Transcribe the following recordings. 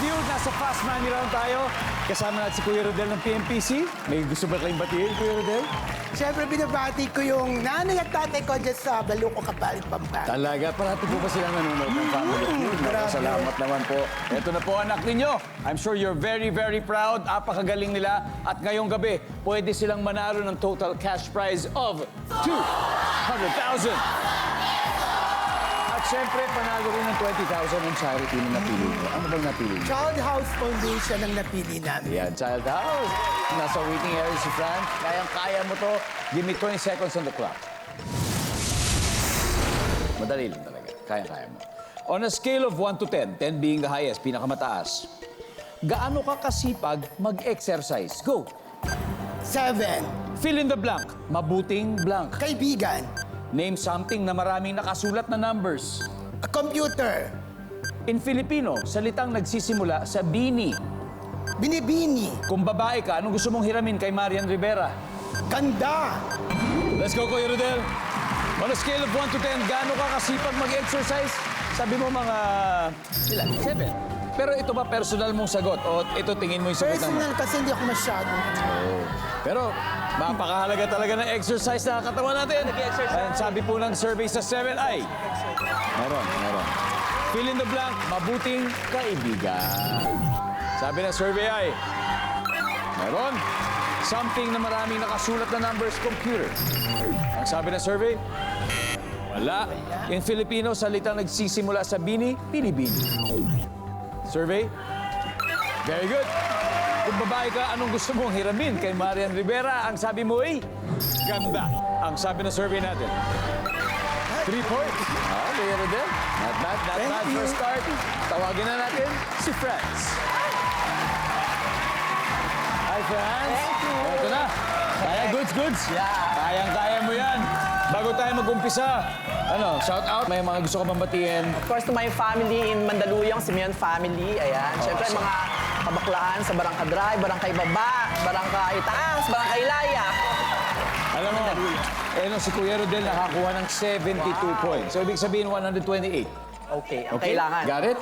you. Nasa Fast Money Round tayo. Kasama natin si Kuya Rodel ng PMPC. May gusto ba kayong batiin, Kuya Rodel? Siyempre, binabati ko yung nanay at tatay ko dyan sa Baluco, Kapalit, Pampanga. Talaga, parati po ba silang nanonood ng Family Feud? Grabe. Salamat naman po. Ito na po anak ninyo. I'm sure you're very, very proud. Apakagaling nila. At ngayong gabi, pwede silang manalo ng total cash prize of 200,000. At syempre, panalo rin ng 20,000 ng charity na napili mo. Ano bang napili mo? Child House Foundation ang napili namin. Yan, Child House. Nasa waiting area si Fran. Kayang-kaya mo to. Give me 20 seconds on the clock. Madali lang talaga. Kayang-kaya mo. On a scale of 1 to 10, 10 being the highest, pinakamataas, gaano ka kasipag mag-exercise? Go! 7. Fill in the blank. Mabuting blank. Kaibigan. Name something na maraming nakasulat na numbers. A computer. In Filipino, salitang nagsisimula sa bini. Binibini. Kung babae ka, anong gusto mong hiramin kay Marian Rivera? Ganda. Let's go, Kuya Rodel. On a scale of 1 to 10, gaano ka kasipag mag-exercise? Sabi mo mga... ilan? 7. Pero ito ba personal mong sagot? O ito tingin mo yung sagot naman? Personal kasi hindi ako masyado. Pero mapakahalaga talaga ng exercise na katawan natin. Ayan, sabi po ng survey sa 7 ay... Meron. Fill in the blank, mabuting kaibigan. Sabi ng survey ay... Meron. Something na maraming nakasulat na numbers, computer. Ang sabi ng survey? Wala. In Filipino, salitang nagsisimula sa bini, pinibini. Survey? Very good. Kung babae ka, anong gusto mong hiramin kay Marian Rivera? Ang sabi mo ay, ganda. Ang sabi ng survey natin. 3 points. Kuya Rodel. Not bad for a start. Tawagin na natin si Franz. Hi, Franz. Thank you. Ito na. Kaya goods. Kayang-kaya mo yan. Bago tayo mag-umpisa, shout out. May mga gusto ka bang batiin? Of course, to my family in Mandaluyong, Simeon family. Ayan. Siyempre, mga kabaklaan sa Barangay Drive, Barangay Baba, Barangay Taas, Barangay Laya. Alam mo, si Kuya Rodel nakakuha ng 72 points. So, ibig sabihin 128. Okay, ang kailangan. Got it?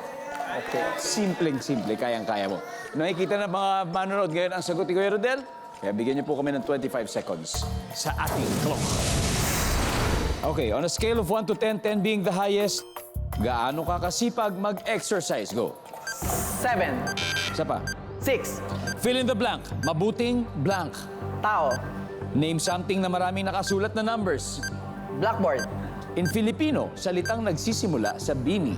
Okay. Simpleng-simple, kayang-kaya mo. Nakikita na mga manonood ngayon ang sagot ni Kuya Rodel? Kaya bigyan niyo po kami ng 25 seconds sa ating clock. Okay, on a scale of 1 to 10, 10 being the highest, gaano ka kasipag mag-exercise? Go. 7. Isa pa. 6. Fill in the blank. Mabuting blank. Tao. Name something na maraming nakasulat na numbers. Blackboard. In Filipino, salitang nagsisimula sa bini.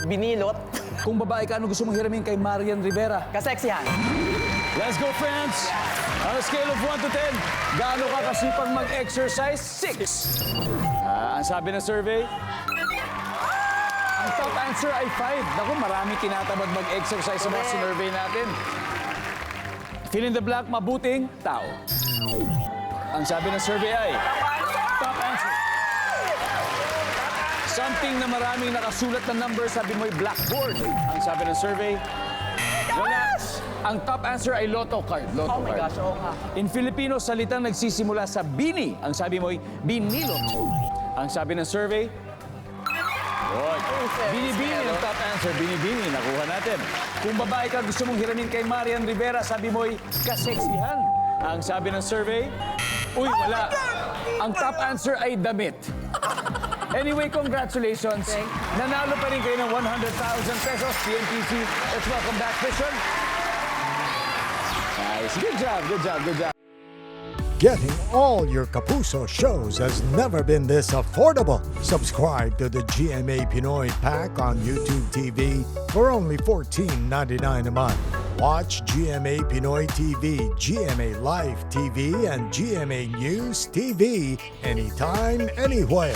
Binilot. Kung babae ka, ano gusto mong hiramin kay Marian Rivera? Kaseksihan. Let's go, friends! On a scale of 1 to 10, gaano ka kasipag mag-exercise? 6. Ang sabi ng survey? Ang top answer ay 5. Naku, marami tinatamad mag-exercise sa mga survey natin. Fill in the blank, mabuting tao. Ang sabi ng survey ay... Top answer. Something na maraming nakasulat na number, sabi mo'y blackboard. Ang sabi ng survey, wala. Ang top answer ay lotto card. Oh my gosh, oo nga. In Filipino, salitang nagsisimula sa bini. Ang sabi mo'y binilot. Ang sabi ng survey, binibini ang top answer. Binibini, nakuha natin. Kung babae ka, gusto mong hiramin kay Marian Rivera, sabi mo'y kaseksihan. Ang sabi ng survey, uy, wala. Ang top answer ay damit. Anyway, congratulations. Nanalo pa rin kayo ng 100,000 pesos. PNPC, let's welcome back, Christian. Nice. Good job. Getting all your Kapuso shows has never been this affordable. Subscribe to the GMA Pinoy Pack on YouTube TV for only $14.99 a month. Watch GMA Pinoy TV, GMA Live TV, and GMA News TV anytime, anywhere.